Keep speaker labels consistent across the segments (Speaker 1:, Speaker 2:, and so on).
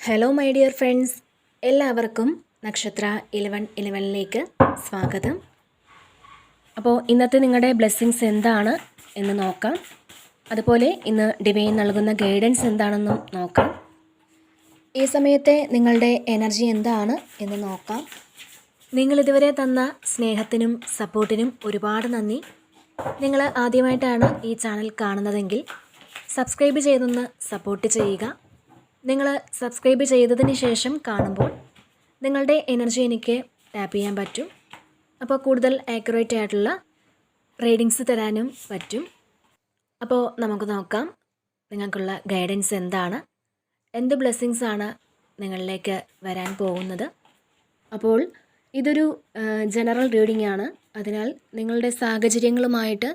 Speaker 1: Hello my dear friends, എല്ലാവർക്കും നക്ഷത്ര 1111ലേക്ക് സ്വാഗതം. അപ്പോൾ ഇന്നത്തെ നിങ്ങളുടെ ബ്ലെസ്സിങ്സ് എന്താണ് എന്ന് നോക്കാം. അതുപോലെ ഇന്ന് ഡിവൈൻ നൽകുന്ന ഗൈഡൻസ് എന്താണെന്നും നോക്കാം. ഈ സമയത്തെ നിങ്ങളുടെ എനർജി എന്താണ് എന്ന് നോക്കാം. നിങ്ങളിതുവരെ തന്ന സ്നേഹത്തിനും സപ്പോർട്ടിനും ഒരുപാട് നന്ദി. നിങ്ങൾ ആദ്യമായിട്ടാണ് ഈ ചാനൽ കാണുന്നതെങ്കിൽ സബ്സ്ക്രൈബ് ചെയ്തൊന്ന് സപ്പോർട്ട് ചെയ്യുക. നിങ്ങൾ സബ്സ്ക്രൈബ് ചെയ്തതിന് ശേഷം കാണുമ്പോൾ നിങ്ങളുടെ എനർജി എനിക്ക് ടാപ്പ് ചെയ്യാൻ പറ്റും. അപ്പോൾ കൂടുതൽ ആക്യുറേറ്റ് ആയിട്ടുള്ള റീഡിങ്സ് തരാനും പറ്റും. അപ്പോൾ നമുക്ക് നോക്കാം നിങ്ങൾക്കുള്ള ഗൈഡൻസ് എന്താണ്, എന്ത് ബ്ലെസ്സിങ്സ് ആണ് നിങ്ങളിലേക്ക് വരാൻ പോകുന്നത്. അപ്പോൾ ഇതൊരു ജനറൽ റീഡിംഗ് ആണ്. അതിനാൽ നിങ്ങളുടെ സാഹചര്യങ്ങളുമായിട്ട്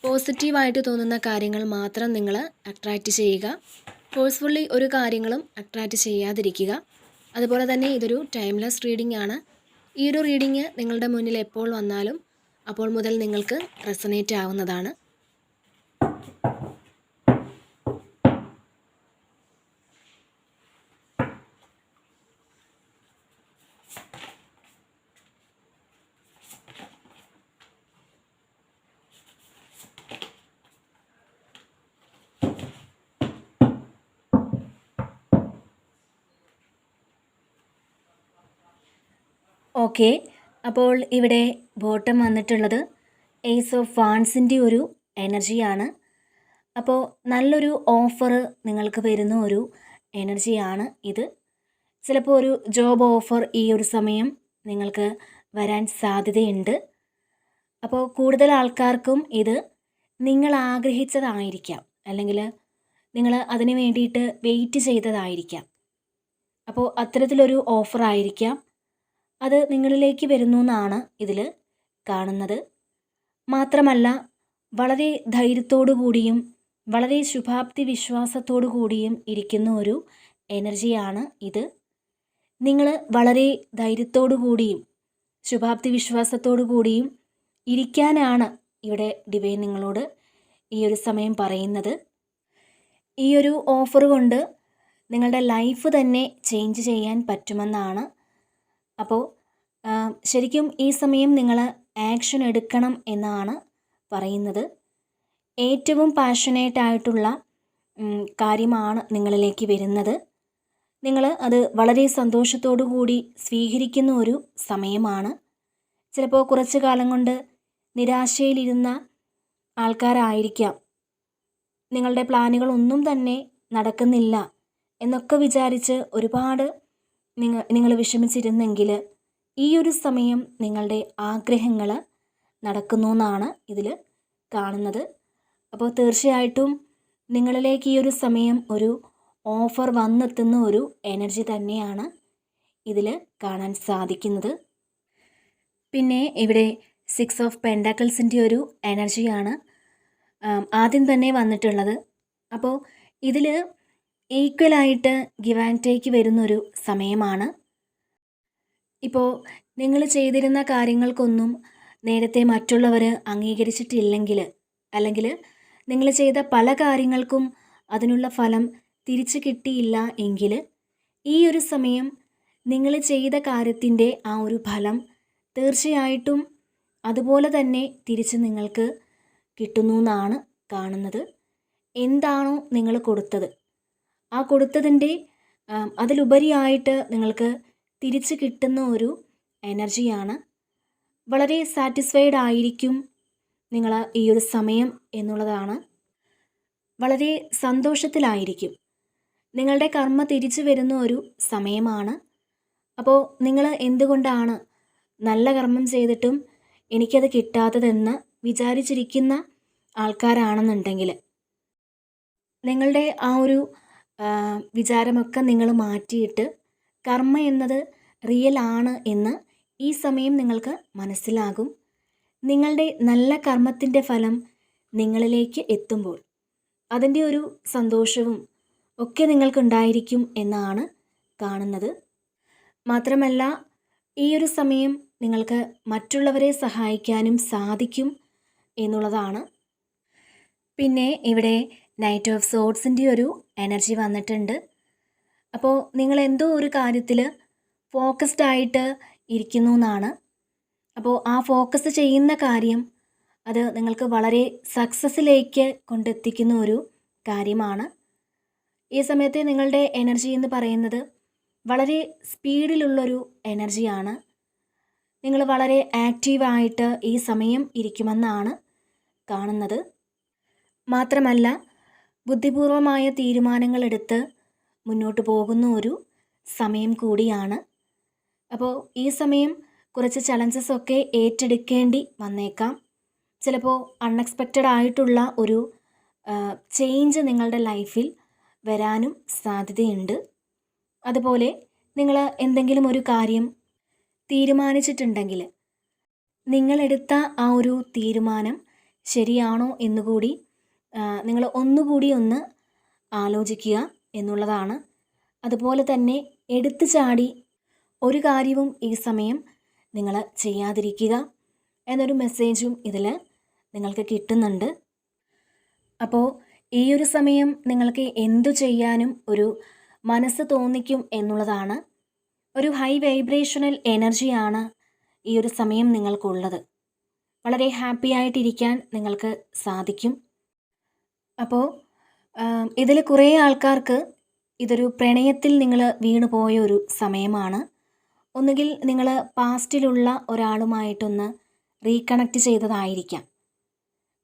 Speaker 1: പോസിറ്റീവായിട്ട് തോന്നുന്ന കാര്യങ്ങൾ മാത്രം നിങ്ങൾ അട്രാക്റ്റ് ചെയ്യുക. ഫോഴ്സ്ഫുള്ളി ഒരു കാര്യങ്ങളും അട്രാക്റ്റ് ചെയ്യാതിരിക്കുക. അതുപോലെ തന്നെ ഇതൊരു ടൈംലെസ് റീഡിംഗ് ആണ്. ഈ ഒരു റീഡിംഗ് നിങ്ങളുടെ മുന്നിൽ എപ്പോൾ വന്നാലും അപ്പോൾ മുതൽ നിങ്ങൾക്ക് റെസൊനേറ്റ് ആവുന്നതാണ്. ഓക്കെ, അപ്പോൾ ഇവിടെ ബോട്ടം വന്നിട്ടുള്ളത് ഏസ് ഓഫ് വാൺസിൻ്റെ ഒരു എനർജിയാണ്. അപ്പോൾ നല്ലൊരു ഓഫർ നിങ്ങൾക്ക് വരുന്ന ഒരു എനർജിയാണ് ഇത്. ചിലപ്പോൾ ഒരു ജോബ് ഓഫർ ഈ ഒരു സമയം നിങ്ങൾക്ക് വരാൻ സാധ്യതയുണ്ട്. അപ്പോൾ കൂടുതൽ ആൾക്കാർക്കും ഇത് നിങ്ങൾ ആഗ്രഹിച്ചതായിരിക്കാം, അല്ലെങ്കിൽ നിങ്ങൾ അതിന് വേണ്ടിയിട്ട് വെയിറ്റ് ചെയ്തതായിരിക്കാം. അപ്പോൾ അത്തരത്തിലൊരു ഓഫർ ആയിരിക്കാം അത് നിങ്ങളിലേക്ക് വരുന്നു എന്നാണ് ഇതിൽ കാണുന്നത്. മാത്രമല്ല വളരെ ധൈര്യത്തോടു കൂടിയും വളരെ ശുഭാപ്തി വിശ്വാസത്തോടു കൂടിയും ഇരിക്കുന്ന ഒരു എനർജിയാണ് ഇത്. നിങ്ങൾ വളരെ ധൈര്യത്തോടു കൂടിയും ശുഭാപ്തി വിശ്വാസത്തോടു കൂടിയും ഇരിക്കാനാണ് ഇവിടെ ഡിവൈൻ നിങ്ങളോട് ഈ ഒരു സമയം പറയുന്നത്. ഈ ഒരു ഓഫർ കൊണ്ട് നിങ്ങളുടെ ലൈഫ് തന്നെ ചേഞ്ച് ചെയ്യാൻ പറ്റുമെന്നാണ്. അപ്പോൾ ശരിക്കും ഈ സമയം നിങ്ങൾ ആക്ഷൻ എടുക്കണം എന്നാണ് പറയുന്നത്. ഏറ്റവും പാഷനേറ്റ് ആയിട്ടുള്ള കാര്യമാണ് നിങ്ങളിലേക്ക് വരുന്നത്. നിങ്ങൾ അത് വളരെ സന്തോഷത്തോടു കൂടി സ്വീകരിക്കുന്ന ഒരു സമയമാണ്. ചിലപ്പോൾ കുറച്ച് കാലം കൊണ്ട് നിരാശയിലിരുന്ന ആൾക്കാരായിരിക്കാം. നിങ്ങളുടെ പ്ലാനുകളൊന്നും തന്നെ നടക്കുന്നില്ല എന്നൊക്കെ വിചാരിച്ച് ഒരുപാട് നിങ്ങൾ വിഷമിച്ചിരുന്നെങ്കിൽ ഈ ഒരു സമയം നിങ്ങളുടെ ആഗ്രഹങ്ങൾ നടക്കുന്നു എന്നാണ് ഇതിൽ കാണുന്നത്. അപ്പോൾ തീർച്ചയായിട്ടും നിങ്ങളിലേക്ക് ഈ ഒരു സമയം ഒരു ഓഫർ വന്നെത്തുന്ന ഒരു എനർജി തന്നെയാണ് ഇതിൽ കാണാൻ സാധിക്കുന്നത്. പിന്നെ ഇവിടെ 6 ഓഫ് പെൻഡാക്കിൾസിൻ്റെ ഒരു എനർജിയാണ് ആദ്യം തന്നെ വന്നിട്ടുള്ളത്. അപ്പോൾ ഇതിൽ ഈക്വലായിട്ട് ഗിവ് ആൻഡ് ടേക്ക് വരുന്നൊരു സമയമാണ്. ഇപ്പോൾ നിങ്ങൾ ചെയ്തിരുന്ന കാര്യങ്ങൾക്കൊന്നും നേരത്തെ മറ്റുള്ളവർ അംഗീകരിച്ചിട്ടില്ലെങ്കിൽ, അല്ലെങ്കിൽ നിങ്ങൾ ചെയ്ത പല കാര്യങ്ങൾക്കും അതിനുള്ള ഫലം തിരിച്ചു കിട്ടിയില്ല എങ്കിൽ ഈ ഒരു സമയം നിങ്ങൾ ചെയ്ത കാര്യത്തിൻ്റെ ആ ഒരു ഫലം തീർച്ചയായിട്ടും അതുപോലെ തന്നെ തിരിച്ച് നിങ്ങൾക്ക് കിട്ടുന്നു എന്നാണ് കാണുന്നത്. എന്താണോ നിങ്ങൾ കൊടുത്തത് ആ കൊടുത്തതിൻ്റെ അതിലുപരിയായിട്ട് നിങ്ങൾക്ക് തിരിച്ച് കിട്ടുന്ന ഒരു എനർജിയാണ്. വളരെ സാറ്റിസ്ഫൈഡ് ആയിരിക്കും നിങ്ങൾ ഈ ഒരു സമയം എന്നുള്ളതാണ്. വളരെ സന്തോഷത്തിലായിരിക്കും. നിങ്ങളുടെ കർമ്മ തിരിച്ചു വരുന്ന ഒരു സമയമാണ്. അപ്പോൾ നിങ്ങൾ എന്തുകൊണ്ടാണ് നല്ല കർമ്മം ചെയ്തിട്ടും എനിക്കത് കിട്ടാത്തതെന്ന് വിചാരിച്ചിരിക്കുന്ന ആൾക്കാരാണെന്നുണ്ടെങ്കിൽ നിങ്ങളുടെ ആ ഒരു വിചാരമൊക്കെ നിങ്ങൾ മാറ്റിയിട്ട് കർമ്മ എന്നത് റിയൽ ആണ് എന്ന് ഈ സമയം നിങ്ങൾക്ക് മനസ്സിലാകും. നിങ്ങളുടെ നല്ല കർമ്മത്തിൻ്റെ ഫലം നിങ്ങളിലേക്ക് എത്തുമ്പോൾ അതിൻ്റെ ഒരു സന്തോഷവും ഒക്കെ നിങ്ങൾക്കുണ്ടായിരിക്കും എന്നാണ് കാണുന്നത്. മാത്രമല്ല ഈ ഒരു സമയം നിങ്ങൾക്ക് മറ്റുള്ളവരെ സഹായിക്കാനും സാധിക്കും എന്നുള്ളതാണ്. പിന്നെ ഇവിടെ നൈറ്റ് ഓഫ് സോർഡ്സിൻ്റെ ഒരു എനർജി വന്നിട്ടുണ്ട്. അപ്പോൾ നിങ്ങൾ എന്തോ ഒരു കാര്യത്തിൽ ഫോക്കസ്ഡ് ആയിട്ട് ഇരിക്കുന്നു എന്നാണ്. അപ്പോൾ ആ ഫോക്കസ് ചെയ്യുന്ന കാര്യം അത് നിങ്ങൾക്ക് വളരെ സക്സസ്സിലേക്ക് കൊണ്ടെത്തിക്കുന്ന ഒരു കാര്യമാണ്. ഈ സമയത്ത് നിങ്ങളുടെ എനർജി എന്ന് പറയുന്നത് വളരെ സ്പീഡിലുള്ളൊരു എനർജിയാണ്. നിങ്ങൾ വളരെ ആക്റ്റീവായിട്ട് ഈ സമയം ഇരിക്കുമെന്നാണ് കാണുന്നത്. മാത്രമല്ല ബുദ്ധിപൂർവമായ തീരുമാനങ്ങളെടുത്ത് മുന്നോട്ട് പോകുന്ന ഒരു സമയം കൂടിയാണ്. അപ്പോൾ ഈ സമയം കുറച്ച് ചലഞ്ചസ് ഒക്കെ ഏറ്റെടുക്കേണ്ടി വന്നേക്കാം. ചിലപ്പോൾ അൺഎക്സ്പെക്റ്റഡ് ആയിട്ടുള്ള ഒരു ചേഞ്ച് നിങ്ങളുടെ ലൈഫിൽ വരാനും സാധ്യതയുണ്ട്. അതുപോലെ നിങ്ങൾ എന്തെങ്കിലും ഒരു കാര്യം തീരുമാനിച്ചിട്ടുണ്ടെങ്കിൽ നിങ്ങളെടുത്ത ആ ഒരു തീരുമാനം ശരിയാണോ എന്നുകൂടി നിങ്ങൾ ഒന്നുകൂടി ഒന്ന് ആലോചിക്കുക എന്നുള്ളതാണ്. അതുപോലെ തന്നെ എടുത്തു ചാടി ഒരു കാര്യവും ഈ സമയം നിങ്ങൾ ചെയ്യാതിരിക്കുക എന്നൊരു മെസ്സേജും ഇതിൽ നിങ്ങൾക്ക് കിട്ടുന്നുണ്ട്. അപ്പോൾ ഈ ഒരു സമയം നിങ്ങൾക്ക് എന്തു ചെയ്യാനും ഒരു മനസ്സ് തോന്നിക്കും എന്നുള്ളതാണ്. ഒരു ഹൈ വൈബ്രേഷണൽ എനർജിയാണ് ഈ ഒരു സമയം നിങ്ങൾക്കുള്ളത്. വളരെ ഹാപ്പി ആയിട്ടിരിക്കാൻ നിങ്ങൾക്ക് സാധിക്കും. അപ്പോൾ ഇതിൽ കുറേ ആൾക്കാർക്ക് ഇതൊരു പ്രണയത്തിൽ നിങ്ങൾ വീണു പോയ ഒരു സമയമാണ്. ഒന്നുകിൽ നിങ്ങൾ പാസ്റ്റിലുള്ള ഒരാളുമായിട്ടൊന്ന് റീകണക്റ്റ് ചെയ്തതായിരിക്കാം.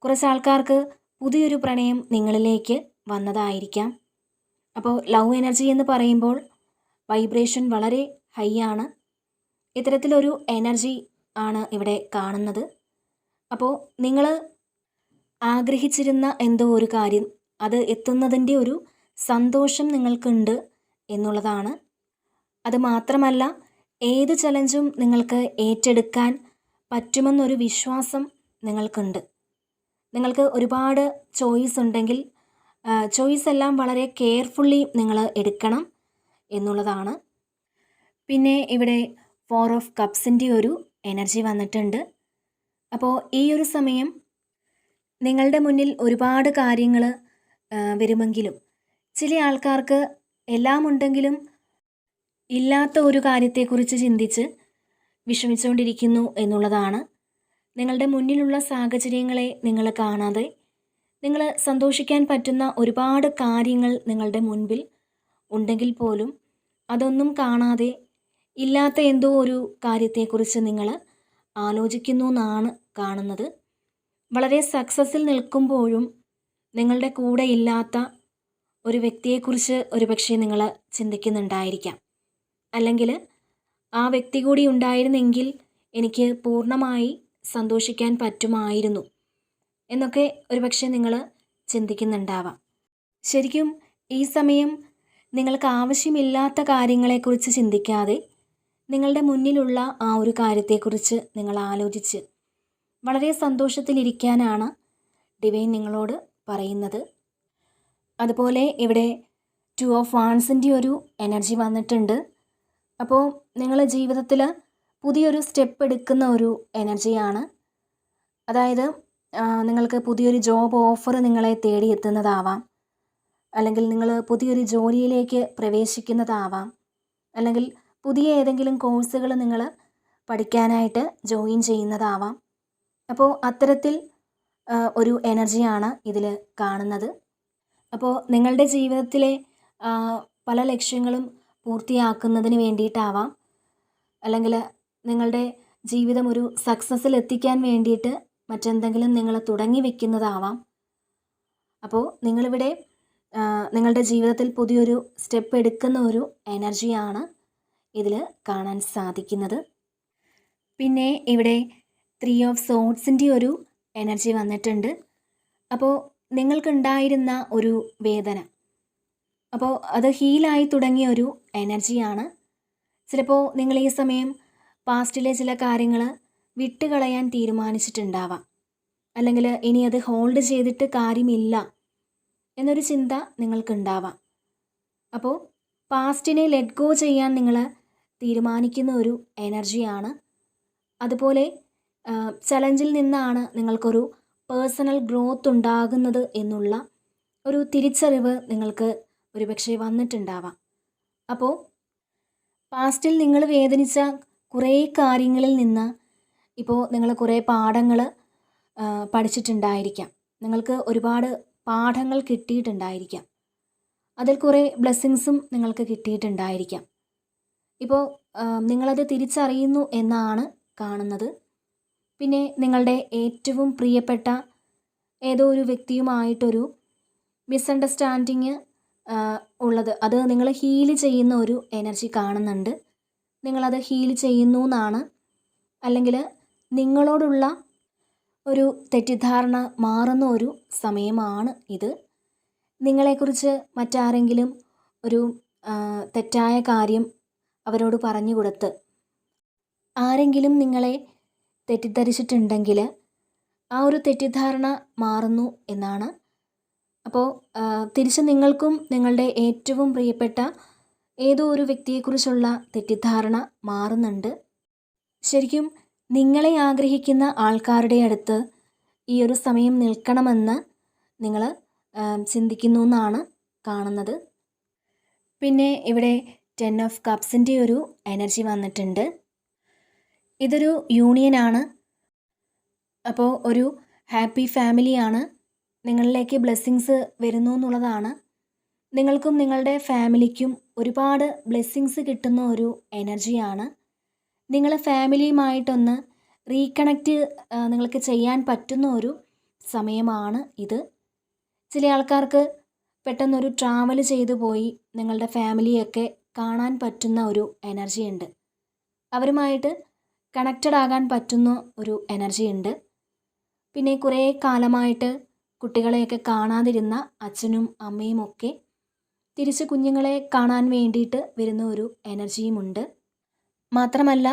Speaker 1: കുറച്ച് ആൾക്കാർക്ക് പുതിയൊരു പ്രണയം നിങ്ങളിലേക്ക് വന്നതായിരിക്കാം. അപ്പോൾ ലവ് എനർജി എന്ന് പറയുമ്പോൾ വൈബ്രേഷൻ വളരെ ഹൈ ആണ്. ഇത്തരത്തിലൊരു എനർജി ആണ് ഇവിടെ കാണുന്നത്. അപ്പോൾ നിങ്ങൾ ആഗ്രഹിച്ചിരുന്ന എന്തോ ഒരു കാര്യം അത് എത്തുന്നതിൻ്റെ ഒരു സന്തോഷം നിങ്ങൾക്കുണ്ട് എന്നുള്ളതാണ്. അത് മാത്രമല്ല ഏത് ചലഞ്ചും നിങ്ങൾക്ക് ഏറ്റെടുക്കാൻ പറ്റുമെന്നൊരു വിശ്വാസം നിങ്ങൾക്കുണ്ട്. നിങ്ങൾക്ക് ഒരുപാട് ചോയ്സ് ഉണ്ടെങ്കിൽ ചോയ്സ് എല്ലാം വളരെ കെയർഫുള്ളി നിങ്ങൾ എടുക്കണം എന്നുള്ളതാണ്. പിന്നെ ഇവിടെ 4 ഓഫ് കപ്സിൻ്റെ ഒരു എനർജി വന്നിട്ടുണ്ട്. അപ്പോൾ ഈ ഒരു സമയം നിങ്ങളുടെ മുന്നിൽ ഒരുപാട് കാര്യങ്ങൾ വരുമെങ്കിലും ചില ആൾക്കാർക്ക് എല്ലാം ഉണ്ടെങ്കിലും ഇല്ലാത്ത ഒരു കാര്യത്തെക്കുറിച്ച് ചിന്തിച്ച് വിഷമിച്ചുകൊണ്ടിരിക്കുന്നു എന്നുള്ളതാണ്. നിങ്ങളുടെ മുന്നിലുള്ള സാഹചര്യങ്ങളെ നിങ്ങൾ കാണാതെ നിങ്ങൾ സന്തോഷിക്കാൻ പറ്റുന്ന ഒരുപാട് കാര്യങ്ങൾ നിങ്ങളുടെ മുൻപിൽ ഉണ്ടെങ്കിൽ പോലും അതൊന്നും കാണാതെ ഇല്ലാത്ത എന്തോ ഒരു കാര്യത്തെക്കുറിച്ച് നിങ്ങൾ ആലോചിക്കുന്നു എന്നാണ് കാണുന്നത്. വളരെ സക്സസ്സിൽ നിൽക്കുമ്പോഴും നിങ്ങളുടെ കൂടെ ഇല്ലാത്ത ഒരു വ്യക്തിയെക്കുറിച്ച് ഒരുപക്ഷെ നിങ്ങൾ ചിന്തിക്കുന്നുണ്ടായിരിക്കാം. അല്ലെങ്കിൽ ആ വ്യക്തി കൂടി ഉണ്ടായിരുന്നെങ്കിൽ എനിക്ക് പൂർണ്ണമായി സന്തോഷിക്കാൻ പറ്റുമായിരുന്നു എന്നൊക്കെ ഒരുപക്ഷെ നിങ്ങൾ ചിന്തിക്കുന്നുണ്ടാവാം. ശരിക്കും ഈ സമയം നിങ്ങൾക്ക് ആവശ്യമില്ലാത്ത കാര്യങ്ങളെക്കുറിച്ച് ചിന്തിക്കാതെ നിങ്ങളുടെ മുന്നിലുള്ള ആ ഒരു കാര്യത്തെക്കുറിച്ച് നിങ്ങൾ ആലോചിച്ച് വളരെ സന്തോഷത്തിലിരിക്കാനാണ് ഡിവൈൻ നിങ്ങളോട് പറയുന്നത്. അതുപോലെ ഇവിടെ 2 ഓഫ് വാൺസിൻ്റെ ഒരു എനർജി വന്നിട്ടുണ്ട്. അപ്പോൾ നിങ്ങൾ ജീവിതത്തിൽ പുതിയൊരു സ്റ്റെപ്പ് എടുക്കുന്ന ഒരു എനർജിയാണ്. അതായത് നിങ്ങൾക്ക് പുതിയൊരു ജോബ് ഓഫർ നിങ്ങളെ തേടിയെത്തുന്നതാവാം, അല്ലെങ്കിൽ നിങ്ങൾ പുതിയൊരു ജോലിയിലേക്ക് പ്രവേശിക്കുന്നതാവാം, അല്ലെങ്കിൽ പുതിയ ഏതെങ്കിലും കോഴ്സുകൾ നിങ്ങൾ പഠിക്കാനായിട്ട് ജോയിൻ ചെയ്യുന്നതാവാം. അപ്പോൾ അത്തരത്തിൽ ഒരു എനർജിയാണ് ഇതിൽ കാണുന്നത്. അപ്പോൾ നിങ്ങളുടെ ജീവിതത്തിലെ പല ലക്ഷ്യങ്ങളും പൂർത്തിയാക്കുന്നതിന് വേണ്ടിയിട്ടാവാം, അല്ലെങ്കിൽ നിങ്ങളുടെ ജീവിതം ഒരു സക്സസ്സിൽ എത്തിക്കാൻ വേണ്ടിയിട്ട് മറ്റെന്തെങ്കിലും നിങ്ങൾ തുടങ്ങി വെക്കുന്നതാവാം. അപ്പോൾ നിങ്ങളിവിടെ നിങ്ങളുടെ ജീവിതത്തിൽ പുതിയൊരു സ്റ്റെപ്പ് എടുക്കുന്ന ഒരു എനർജിയാണ് ഇതിൽ കാണാൻ സാധിക്കുന്നത്. പിന്നെ ഇവിടെ 3 ഓഫ് സോഡ്സിൻ്റെ ഒരു എനർജി വന്നിട്ടുണ്ട്. അപ്പോൾ നിങ്ങൾക്കുണ്ടായിരുന്ന ഒരു വേദന, അപ്പോൾ അത് ഹീലായി തുടങ്ങിയ ഒരു എനർജിയാണ്. ചിലപ്പോൾ നിങ്ങൾ ഈ സമയം പാസ്റ്റിലെ ചില കാര്യങ്ങൾ വിട്ടുകളയാൻ തീരുമാനിച്ചിട്ടുണ്ടാവാം, അല്ലെങ്കിൽ ഇനി അത് ഹോൾഡ് ചെയ്തിട്ട് കാര്യമില്ല എന്നൊരു ചിന്ത നിങ്ങൾക്കുണ്ടാവാം. അപ്പോൾ പാസ്റ്റിനെ ലെറ്റ് ഗോ ചെയ്യാൻ നിങ്ങൾ തീരുമാനിക്കുന്ന ഒരു എനർജിയാണ്. അതുപോലെ ചലഞ്ചിൽ നിന്നാണ് നിങ്ങൾക്കൊരു പേഴ്സണൽ ഗ്രോത്ത് ഉണ്ടാകുന്നത് എന്നുള്ള ഒരു തിരിച്ചറിവ് നിങ്ങൾക്ക് ഒരുപക്ഷെ വന്നിട്ടുണ്ടാവാം. അപ്പോൾ പാസ്റ്റിൽ നിങ്ങൾ വേദനിച്ച കുറേ കാര്യങ്ങളിൽ നിന്ന് ഇപ്പോൾ നിങ്ങൾ കുറേ പാഠങ്ങൾ പഠിച്ചിട്ടുണ്ടായിരിക്കാം. നിങ്ങൾക്ക് ഒരുപാട് പാഠങ്ങൾ കിട്ടിയിട്ടുണ്ടായിരിക്കാം. അതിൽ കുറേ ബ്ലെസ്സിങ്സും നിങ്ങൾക്ക് കിട്ടിയിട്ടുണ്ടായിരിക്കാം. ഇപ്പോൾ നിങ്ങളത് തിരിച്ചറിയുന്നു എന്നാണ് കാണുന്നത്. പിന്നെ നിങ്ങളുടെ ഏറ്റവും പ്രിയപ്പെട്ട ഏതോ ഒരു വ്യക്തിയുമായിട്ടൊരു മിസ്അണ്ടർസ്റ്റാൻഡിങ് ഉള്ളത്, അത് നിങ്ങൾ ഹീൽ ചെയ്യുന്ന ഒരു എനർജി കാണുന്നുണ്ട്. നിങ്ങളത് ഹീൽ ചെയ്യുന്നു എന്നാണ്. അല്ലെങ്കിൽ നിങ്ങളോടുള്ള ഒരു തെറ്റിദ്ധാരണ മാറുന്ന ഒരു സമയമാണ് ഇത്. നിങ്ങളെക്കുറിച്ച് മറ്റാരെങ്കിലും ഒരു തെറ്റായ കാര്യം അവരോട് പറഞ്ഞു കൊടുത്ത് ആരെങ്കിലും നിങ്ങളെ തെറ്റിദ്ധരിച്ചിട്ടുണ്ടെങ്കിൽ ആ ഒരു തെറ്റിദ്ധാരണ മാറുന്നു എന്നാണ്. അപ്പോൾ തിരിച്ച് നിങ്ങൾക്കും നിങ്ങളുടെ ഏറ്റവും പ്രിയപ്പെട്ട ഏതോ ഒരു വ്യക്തിയെക്കുറിച്ചുള്ള തെറ്റിദ്ധാരണ മാറുന്നുണ്ട്. ശരിക്കും നിങ്ങളെ ആഗ്രഹിക്കുന്ന ആൾക്കാരുടെ അടുത്ത് ഈ ഒരു സമയം നിൽക്കണമെന്ന് നിങ്ങൾ ചിന്തിക്കുന്നു എന്നാണ് കാണുന്നത്. പിന്നെ ഇവിടെ 10 ഓഫ് കപ്സിൻ്റെ ഒരു എനർജി വന്നിട്ടുണ്ട്. ഇതൊരു യൂണിയനാണ്. അപ്പോൾ ഒരു ഹാപ്പി ഫാമിലിയാണ്. നിങ്ങളിലേക്ക് ബ്ലെസ്സിങ്സ് വരുന്നു എന്നുള്ളതാണ്. നിങ്ങൾക്കും നിങ്ങളുടെ ഫാമിലിക്കും ഒരുപാട് ബ്ലെസ്സിങ്സ് കിട്ടുന്ന ഒരു എനർജിയാണ്. നിങ്ങൾ ഫാമിലിയുമായിട്ടൊന്ന് റീകണക്റ്റ് നിങ്ങൾക്ക് ചെയ്യാൻ പറ്റുന്ന ഒരു സമയമാണ് ഇത്. ചില ആൾക്കാർക്ക് പെട്ടെന്നൊരു ട്രാവൽ ചെയ്തു പോയി നിങ്ങളുടെ ഫാമിലിയൊക്കെ കാണാൻ പറ്റുന്ന ഒരു എനർജി ഉണ്ട്. അവരുമായിട്ട് കണക്റ്റഡ് ആകാൻ പറ്റുന്ന ഒരു എനർജി ഉണ്ട്. പിന്നെ കുറേ കാലമായിട്ട് കുട്ടികളെയൊക്കെ കാണാതിരുന്ന അച്ഛനും അമ്മയും ഒക്കെ തിരിച്ച് കുഞ്ഞുങ്ങളെ കാണാൻ വേണ്ടിയിട്ട് വരുന്ന ഒരു എനർജിയുമുണ്ട്. മാത്രമല്ല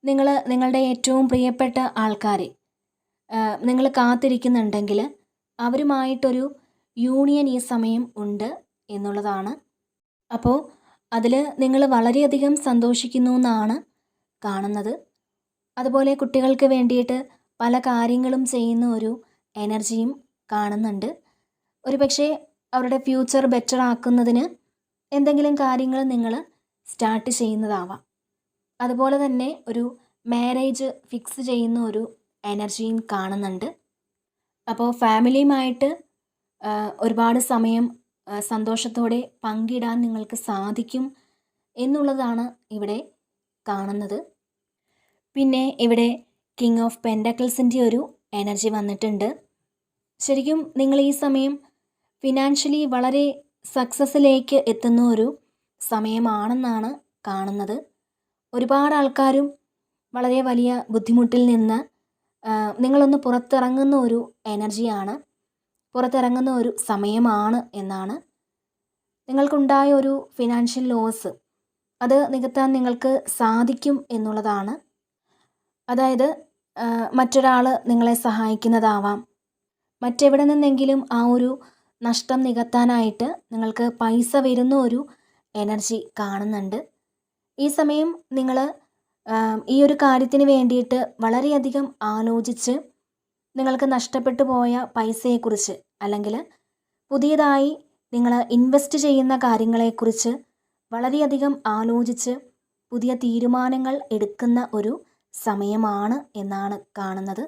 Speaker 1: നിങ്ങൾ നിങ്ങളുടെ ഏറ്റവും പ്രിയപ്പെട്ട ആൾക്കാരെ നിങ്ങൾ കാത്തിരിക്കുന്നുണ്ടെങ്കിൽ അവരുമായിട്ടൊരു യൂണിയൻ ഈ സമയം ഉണ്ട് എന്നുള്ളതാണ്. അപ്പോൾ അതിൽ നിങ്ങൾ വളരെയധികം സന്തോഷിക്കുന്നു എന്നാണ് കാണുന്നത്. അതുപോലെ കുട്ടികൾക്ക് വേണ്ടിയിട്ട് പല കാര്യങ്ങളും ചെയ്യുന്ന ഒരു എനർജിയും കാണുന്നുണ്ട്. ഒരുപക്ഷെ അവരുടെ ഫ്യൂച്ചർ ബെറ്റർ ആക്കുന്നതിന് എന്തെങ്കിലും കാര്യങ്ങൾ നിങ്ങൾ സ്റ്റാർട്ട് ചെയ്യുന്നതാവാം. അതുപോലെ തന്നെ ഒരു മാരേജ് ഫിക്സ് ചെയ്യുന്ന ഒരു എനർജിയും കാണുന്നുണ്ട്. അപ്പോൾ ഫാമിലിയുമായിട്ട് ഒരുപാട് സമയം സന്തോഷത്തോടെ പങ്കിടാൻ നിങ്ങൾക്ക് സാധിക്കും എന്നുള്ളതാണ് ഇവിടെ കാണുന്നത്. പിന്നെ ഇവിടെ കിങ് ഓഫ് പെൻഡക്കിൾസിൻ്റെ ഒരു എനർജി വന്നിട്ടുണ്ട്. ശരിക്കും നിങ്ങൾ ഈ സമയം ഫിനാൻഷ്യലി വളരെ സക്സസ്സിലേക്ക് എത്തുന്ന ഒരു സമയമാണെന്നാണ് കാണുന്നത്. ഒരുപാട് ആൾക്കാരും വളരെ വലിയ ബുദ്ധിമുട്ടിൽ നിന്ന് നിങ്ങളൊന്ന് പുറത്തിറങ്ങുന്ന ഒരു എനർജിയാണ്, പുറത്തിറങ്ങുന്ന ഒരു സമയമാണ് എന്നാണ്. നിങ്ങൾക്കുണ്ടായ ഒരു ഫിനാൻഷ്യൽ ലോസ് അത് നികത്താൻ നിങ്ങൾക്ക് സാധിക്കും എന്നുള്ളതാണ്. അതായത് മറ്റൊരാൾ നിങ്ങളെ സഹായിക്കുന്നതാവാം. മറ്റെവിടെ നിന്നെങ്കിലും ആ ഒരു നഷ്ടം നികത്താനായിട്ട് നിങ്ങൾക്ക് പൈസ വരുന്ന ഒരു എനർജി കാണുന്നുണ്ട്. ഈ സമയം നിങ്ങൾ ഈ ഒരു കാര്യത്തിന് വേണ്ടിയിട്ട് വളരെയധികം ആലോചിച്ച് നിങ്ങൾക്ക് നഷ്ടപ്പെട്ടു പോയ പൈസയെക്കുറിച്ച് അല്ലെങ്കിൽ പുതിയതായി നിങ്ങൾ ഇൻവെസ്റ്റ് ചെയ്യുന്ന കാര്യങ്ങളെക്കുറിച്ച് വളരെയധികം ആലോചിച്ച് പുതിയ തീരുമാനങ്ങൾ എടുക്കുന്ന ഒരു സമയമാണ് എന്നാണ് കാണുന്നത്.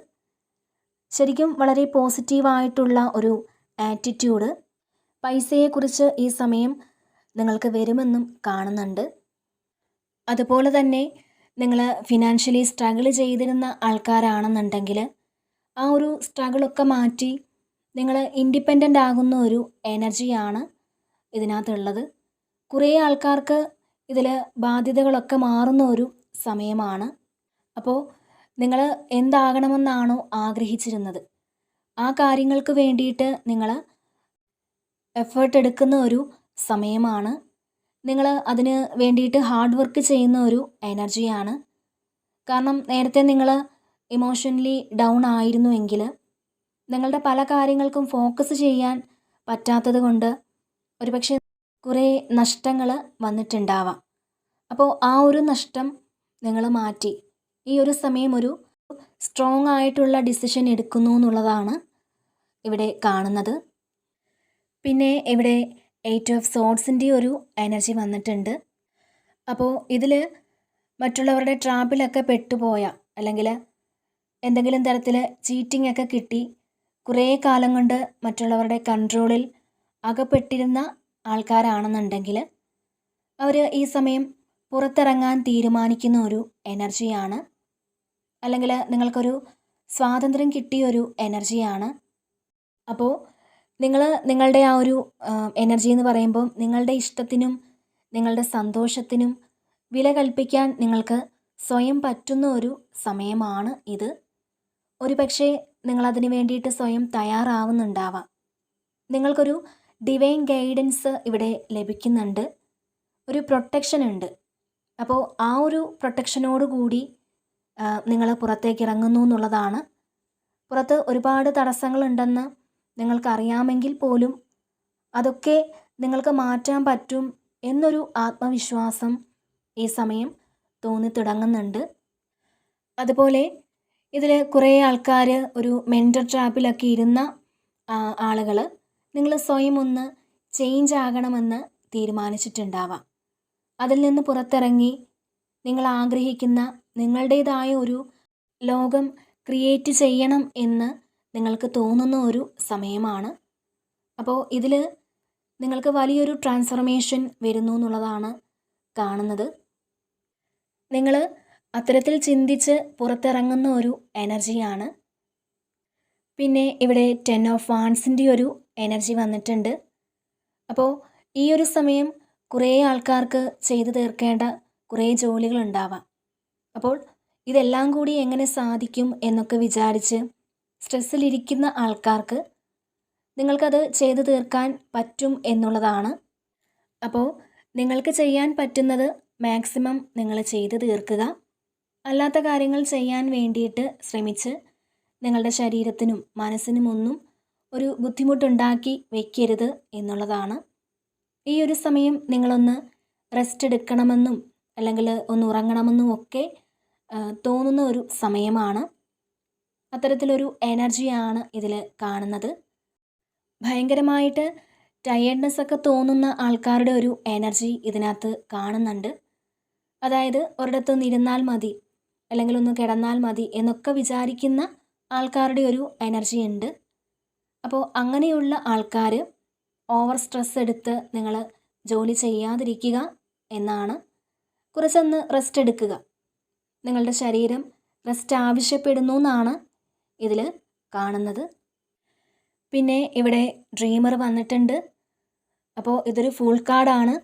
Speaker 1: ശരിക്കും വളരെ പോസിറ്റീവായിട്ടുള്ള ഒരു ആറ്റിറ്റ്യൂഡ് പൈസയെക്കുറിച്ച് ഈ സമയം നിങ്ങൾക്ക് വരുമെന്നും കാണുന്നുണ്ട്. അതുപോലെ തന്നെ നിങ്ങൾ ഫിനാൻഷ്യലി സ്ട്രഗിൾ ചെയ്തിരുന്ന ആൾക്കാരാണെന്നുണ്ടെങ്കിൽ ആ ഒരു സ്ട്രഗിളൊക്കെ മാറ്റി നിങ്ങൾ ഇൻഡിപെൻഡൻ്റ് ആകുന്ന ഒരു എനർജിയാണ് ഇതിനകത്തുള്ളത്. കുറേ ആൾക്കാർക്ക് ഇതിൽ ബാധ്യതകളൊക്കെ മാറുന്ന ഒരു സമയമാണ്. അപ്പോൾ നിങ്ങൾ എന്താകണമെന്നാണോ ആഗ്രഹിച്ചിരുന്നത് ആ കാര്യങ്ങൾക്ക് വേണ്ടിയിട്ട് നിങ്ങൾ എഫേർട്ട് എടുക്കുന്ന ഒരു സമയമാണ്. നിങ്ങൾ അതിന് വേണ്ടിയിട്ട് ഹാർഡ് വർക്ക് ചെയ്യുന്ന ഒരു എനർജിയാണ്. കാരണം നേരത്തെ നിങ്ങൾ ഇമോഷണലി ഡൗൺ ആയിരുന്നുവെങ്കിൽ നിങ്ങളുടെ പല കാര്യങ്ങൾക്കും ഫോക്കസ് ചെയ്യാൻ പറ്റാത്തത് കൊണ്ട് ഒരുപക്ഷെ കുറേ നഷ്ടങ്ങൾ വന്നിട്ടുണ്ടാവാം. അപ്പോൾ ആ ഒരു നഷ്ടം നിങ്ങൾ മാറ്റി ഈ ഒരു സമയം ഒരു സ്ട്രോങ് ആയിട്ടുള്ള ഡിസിഷൻ എടുക്കുന്നു എന്നുള്ളതാണ് ഇവിടെ കാണുന്നത്. പിന്നെ ഇവിടെ എയ്റ്റ് ഓഫ് സോഡ്സിൻ്റെ ഒരു എനർജി വന്നിട്ടുണ്ട്. അപ്പോൾ ഇതിൽ മറ്റുള്ളവരുടെ ട്രാപ്പിലൊക്കെ പെട്ടുപോയ, അല്ലെങ്കിൽ എന്തെങ്കിലും തരത്തിൽ ചീറ്റിംഗ് ഒക്കെ കിട്ടി കുറേ കാലം കൊണ്ട് മറ്റുള്ളവരുടെ കൺട്രോളിൽ അകപ്പെട്ടിരുന്ന ആൾക്കാരാണെന്നുണ്ടെങ്കിൽ അവർ ഈ സമയം പുറത്തിറങ്ങാൻ തീരുമാനിക്കുന്ന ഒരു എനർജിയാണ്. അല്ലെങ്കിൽ നിങ്ങൾക്കൊരു സ്വാതന്ത്ര്യം കിട്ടിയൊരു എനർജിയാണ്. അപ്പോൾ നിങ്ങളുടെ ആ ഒരു എനർജി എന്ന് പറയുമ്പോൾ നിങ്ങളുടെ ഇഷ്ടത്തിനും നിങ്ങളുടെ സന്തോഷത്തിനും വില കൽപ്പിക്കാൻ നിങ്ങൾക്ക് സ്വയം പറ്റുന്ന ഒരു സമയമാണ് ഇത്. ഒരു പക്ഷേ നിങ്ങളതിന് വേണ്ടിയിട്ട് സ്വയം തയ്യാറാവുന്നുണ്ടാവാം. നിങ്ങൾക്കൊരു ഡിവൈൻ ഗൈഡൻസ് ഇവിടെ ലഭിക്കുന്നുണ്ട്, ഒരു പ്രൊട്ടക്ഷൻ ഉണ്ട്. അപ്പോൾ ആ ഒരു പ്രൊട്ടക്ഷനോടുകൂടി നിങ്ങൾ പുറത്തേക്ക് ഇറങ്ങുന്നു എന്നുള്ളതാണ്. പുറത്ത് ഒരുപാട് തടസ്സങ്ങളുണ്ടെന്ന് നിങ്ങൾക്കറിയാമെങ്കിൽ പോലും അതൊക്കെ നിങ്ങൾക്ക് മാറ്റാൻ പറ്റും എന്നൊരു ആത്മവിശ്വാസം ഈ സമയം തോന്നിത്തുടങ്ങുന്നുണ്ട്. അതുപോലെ ഇതിൽ കുറേ ആൾക്കാർ ഒരു മെൻ്റൽ ട്രാപ്പിലൊക്കെ ഇരുന്ന ആളുകൾ നിങ്ങൾ സ്വയം ഒന്ന് ചേഞ്ച് ആകണമെന്ന് തീരുമാനിച്ചിട്ടുണ്ടാവാം. അതിൽ നിന്ന് പുറത്തിറങ്ങി നിങ്ങൾ ആഗ്രഹിക്കുന്ന നിങ്ങളുടേതായ ഒരു ലോകം ക്രിയേറ്റ് ചെയ്യണം എന്ന് നിങ്ങൾക്ക് തോന്നുന്ന ഒരു സമയമാണ്. അപ്പോൾ ഇതിൽ നിങ്ങൾക്ക് വലിയൊരു ട്രാൻസ്ഫർമേഷൻ വരുന്നു എന്നുള്ളതാണ് കാണുന്നത്. നിങ്ങൾ അത്തരത്തിൽ ചിന്തിച്ച് പുറത്തിറങ്ങുന്ന ഒരു എനർജിയാണ്. പിന്നെ ഇവിടെ 10 ഓഫ് വാൺസിൻ്റെ ഒരു എനർജി വന്നിട്ടുണ്ട്. അപ്പോൾ ഈ ഒരു സമയം കുറേ ആൾക്കാർക്ക് ചെയ്തു തീർക്കേണ്ട കുറേ ജോലികളുണ്ടാവാം. അപ്പോൾ ഇതെല്ലാം കൂടി എങ്ങനെ സാധിക്കും എന്നൊക്കെ വിചാരിച്ച് സ്ട്രെസ്സിലിരിക്കുന്ന ആൾക്കാർക്ക് നിങ്ങൾക്കത് ചെയ്തു തീർക്കാൻ പറ്റും എന്നുള്ളതാണ്. അപ്പോൾ നിങ്ങൾക്ക് ചെയ്യാൻ പറ്റുന്നത് മാക്സിമം നിങ്ങൾ ചെയ്തു തീർക്കുക. അല്ലാത്ത കാര്യങ്ങൾ ചെയ്യാൻ വേണ്ടിയിട്ട് ശ്രമിച്ച് നിങ്ങളുടെ ശരീരത്തിനും മനസ്സിനുമൊന്നും ഒരു ബുദ്ധിമുട്ടുണ്ടാക്കി വയ്ക്കരുത് എന്നുള്ളതാണ്. ഈ ഒരു സമയം നിങ്ങളൊന്ന് റെസ്റ്റ് എടുക്കണമെന്നും അല്ലെങ്കിൽ ഒന്ന് ഉറങ്ങണമെന്നും ഒക്കെ തോന്നുന്ന ഒരു സമയമാണ്. അത്തരത്തിലൊരു എനർജിയാണ് ഇതിൽ കാണുന്നത്. ഭയങ്കരമായിട്ട് ടയേർഡ്നെസ് ഒക്കെ തോന്നുന്ന ആൾക്കാരുടെ ഒരു എനർജി ഇതിനകത്ത് കാണുന്നുണ്ട്. അതായത് ഒരിടത്തൊന്ന് ഇരുന്നാൽ മതി, അല്ലെങ്കിൽ ഒന്ന് കിടന്നാൽ മതി എന്നൊക്കെ വിചാരിക്കുന്ന ആൾക്കാരുടെ ഒരു എനർജി ഉണ്ട്. അപ്പോൾ അങ്ങനെയുള്ള ആൾക്കാർ ഓവർ സ്ട്രെസ് എടുത്ത് നിങ്ങൾ ജോലി ചെയ്യാതിരിക്കുക എന്നാണ്. കുറച്ചൊന്ന് റെസ്റ്റ് എടുക്കുക. നിങ്ങളുടെ ശരീരം റെസ്റ്റ് ആവശ്യപ്പെടുന്നു എന്നാണ് ഇതിൽ കാണുന്നത്. പിന്നെ ഇവിടെ ഡ്രീമർ വന്നിട്ടുണ്ട്. അപ്പോൾ ഇതൊരു ഫുൾ കാർഡാണ്.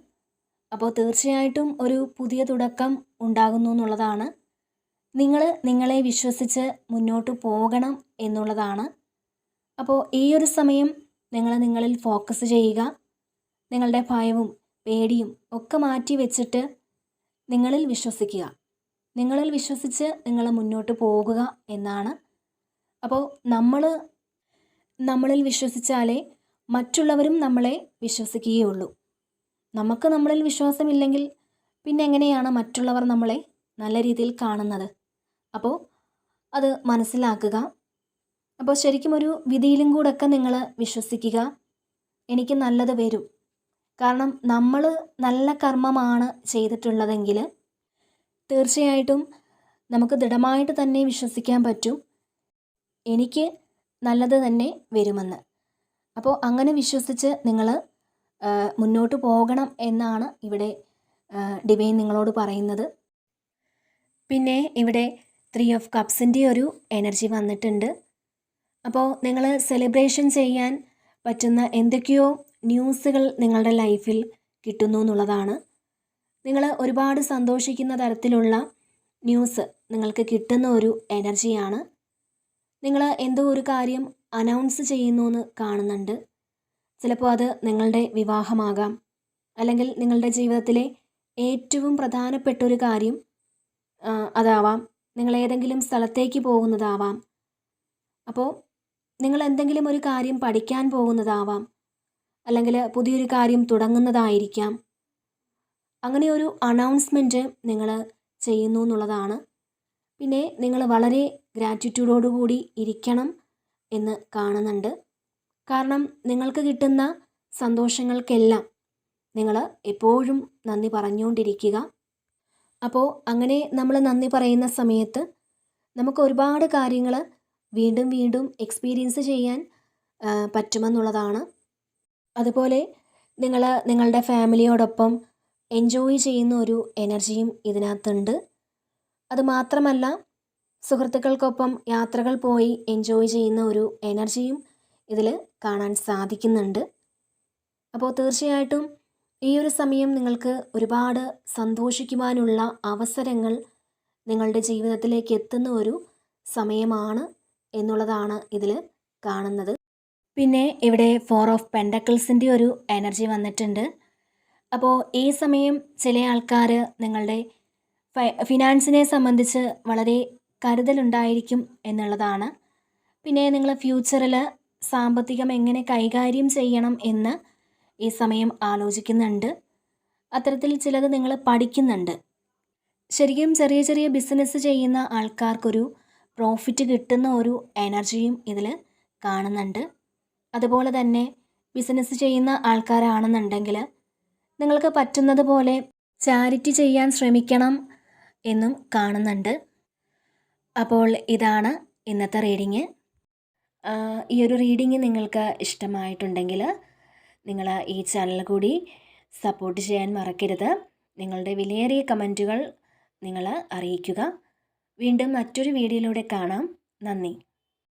Speaker 1: അപ്പോൾ തീർച്ചയായിട്ടും ഒരു പുതിയ തുടക്കം ഉണ്ടാകുന്നു എന്നുള്ളതാണ്. നിങ്ങളെ വിശ്വസിച്ച് മുന്നോട്ട് പോകണം എന്നുള്ളതാണ്. അപ്പോൾ ഈ ഒരു സമയം നിങ്ങളിൽ ഫോക്കസ് ചെയ്യുക. നിങ്ങളുടെ ഭയവും പേടിയും ഒക്കെ മാറ്റി വെച്ചിട്ട് നിങ്ങളിൽ വിശ്വസിക്കുക. നിങ്ങളിൽ വിശ്വസിച്ച് നിങ്ങൾ മുന്നോട്ട് പോകുക എന്നാണ്. അപ്പോൾ നമ്മളിൽ വിശ്വസിച്ചാലേ മറ്റുള്ളവരും നമ്മളെ വിശ്വസിക്കുകയുള്ളൂ. നമുക്ക് നമ്മളിൽ വിശ്വാസമില്ലെങ്കിൽ പിന്നെ എങ്ങനെയാണ് മറ്റുള്ളവർ നമ്മളെ നല്ല രീതിയിൽ കാണുന്നത്? അപ്പോൾ അത് മനസ്സിലാക്കുക. അപ്പോൾ ശരിക്കും ഒരു വിധിയിലും കൂടെയൊക്കെ നിങ്ങൾ വിശ്വസിക്കുക. എനിക്ക് നല്ലത് വരും. കാരണം നമ്മൾ നല്ല കർമ്മമാണ് ചെയ്തിട്ടുള്ളതെങ്കിൽ തീർച്ചയായിട്ടും നമുക്ക് ദൃഢമായിട്ട് തന്നെ വിശ്വസിക്കാൻ പറ്റും എനിക്ക് നല്ലത് തന്നെ വരുമെന്ന്. അപ്പോൾ അങ്ങനെ വിശ്വസിച്ച് നിങ്ങൾ മുന്നോട്ട് പോകണം എന്നാണ് ഇവിടെ ഡിവൈൻ നിങ്ങളോട് പറയുന്നത്. പിന്നെ ഇവിടെ 3 ഓഫ് കപ്സിൻ്റെ ഒരു എനർജി വന്നിട്ടുണ്ട്. അപ്പോൾ നിങ്ങൾ സെലിബ്രേഷൻ ചെയ്യാൻ പറ്റുന്ന എന്തൊക്കെയോ ന്യൂസുകൾ നിങ്ങളുടെ ലൈഫിൽ കിട്ടുന്നു എന്നുള്ളതാണ്. നിങ്ങൾ ഒരുപാട് സന്തോഷിക്കുന്ന തരത്തിലുള്ള ന്യൂസ് നിങ്ങൾക്ക് കിട്ടുന്ന ഒരു എനർജിയാണ്. നിങ്ങൾ എന്തോ ഒരു കാര്യം അനൗൺസ് ചെയ്യുന്നു എന്ന് കാണുന്നുണ്ട്. ചിലപ്പോൾ അത് നിങ്ങളുടെ വിവാഹമാകാം, അല്ലെങ്കിൽ നിങ്ങളുടെ ജീവിതത്തിലെ ഏറ്റവും പ്രധാനപ്പെട്ട ഒരു കാര്യം അതാവാം. നിങ്ങൾ ഏതെങ്കിലും സ്ഥലത്തേക്ക് പോകുന്നതാവാം. അപ്പോൾ നിങ്ങൾ എന്തെങ്കിലും ഒരു കാര്യം പഠിക്കാൻ പോകുന്നതാവാം, അല്ലെങ്കിൽ പുതിയൊരു കാര്യം തുടങ്ങുന്നതായിരിക്കാം. അങ്ങനെ ഒരു അനൗൺസ്മെൻറ്റ് നിങ്ങൾ ചെയ്യുന്നു എന്നുള്ളതാണ്. പിന്നെ നിങ്ങൾ വളരെ ഗ്രാറ്റിറ്റ്യൂഡോടുകൂടി ഇരിക്കണം എന്ന് കാണുന്നുണ്ട്. കാരണം നിങ്ങൾക്ക് കിട്ടുന്ന സന്തോഷങ്ങൾക്കെല്ലാം നിങ്ങൾ എപ്പോഴും നന്ദി പറഞ്ഞുകൊണ്ടിരിക്കുക. അപ്പോൾ അങ്ങനെ നമ്മൾ നന്ദി പറയുന്ന സമയത്ത് നമുക്ക് ഒരുപാട് കാര്യങ്ങൾ വീണ്ടും വീണ്ടും എക്സ്പീരിയൻസ് ചെയ്യാൻ പറ്റുമെന്നുള്ളതാണ്. അതുപോലെ നിങ്ങൾ നിങ്ങളുടെ ഫാമിലിയോടൊപ്പം എൻജോയ് ചെയ്യുന്ന ഒരു എനർജിയും ഇതിനകത്തുണ്ട്. അതുമാത്രമല്ല, സുഹൃത്തുക്കൾക്കൊപ്പം യാത്രകൾ പോയി എൻജോയ് ചെയ്യുന്ന ഒരു എനർജിയും ഇതിൽ കാണാൻ സാധിക്കുന്നുണ്ട്. അപ്പോൾ തീർച്ചയായിട്ടും ഈ ഒരു സമയം നിങ്ങൾക്ക് ഒരുപാട് സന്തോഷിക്കുവാനുള്ള അവസരങ്ങൾ നിങ്ങളുടെ ജീവിതത്തിലേക്ക് എത്തുന്ന ഒരു സമയമാണ് എന്നുള്ളതാണ് ഇതിൽ കാണുന്നത്. പിന്നെ ഇവിടെ 4 ഓഫ് പെൻഡക്കിൾസിൻ്റെ ഒരു എനർജി വന്നിട്ടുണ്ട്. അപ്പോൾ ഈ സമയം ചില ആൾക്കാർ നിങ്ങളുടെ ഫിനാൻസിനെ സംബന്ധിച്ച് വളരെ കരുതലുണ്ടായിരിക്കും എന്നുള്ളതാണ്. പിന്നെ നിങ്ങൾ ഫ്യൂച്ചറിൽ സാമ്പത്തികം എങ്ങനെ കൈകാര്യം ചെയ്യണം എന്ന് ഈ സമയം ആലോചിക്കുന്നുണ്ട്. അത്തരത്തിൽ ചിലത് നിങ്ങൾ പഠിക്കുന്നുണ്ട്. ശരിക്കും ചെറിയ ചെറിയ ബിസിനസ് ചെയ്യുന്ന ആൾക്കാർക്കൊരു പ്രോഫിറ്റ് കിട്ടുന്ന ഒരു എനർജിയും ഇതിൽ കാണുന്നുണ്ട്. അതുപോലെ തന്നെ ബിസിനസ് ചെയ്യുന്ന ആൾക്കാരാണെന്നുണ്ടെങ്കിൽ നിങ്ങൾക്ക് പറ്റുന്നത് പോലെ ചാരിറ്റി ചെയ്യാൻ ശ്രമിക്കണം എന്നും കാണുന്നുണ്ട്. അപ്പോൾ ഇതാണ് ഇന്നത്തെ റീഡിങ്. ഈ ഒരു റീഡിങ് നിങ്ങൾക്ക് ഇഷ്ടമായിട്ടുണ്ടെങ്കിൽ നിങ്ങൾ ഈ ചാനൽ കൂടി സപ്പോർട്ട് ചെയ്യാൻ മറക്കരുത്. നിങ്ങളുടെ വിലയേറിയ കമൻറ്റുകൾ നിങ്ങൾ അറിയിക്കുക. വീണ്ടും മറ്റൊരു വീഡിയോയിലൂടെ കാണാം. നന്ദി.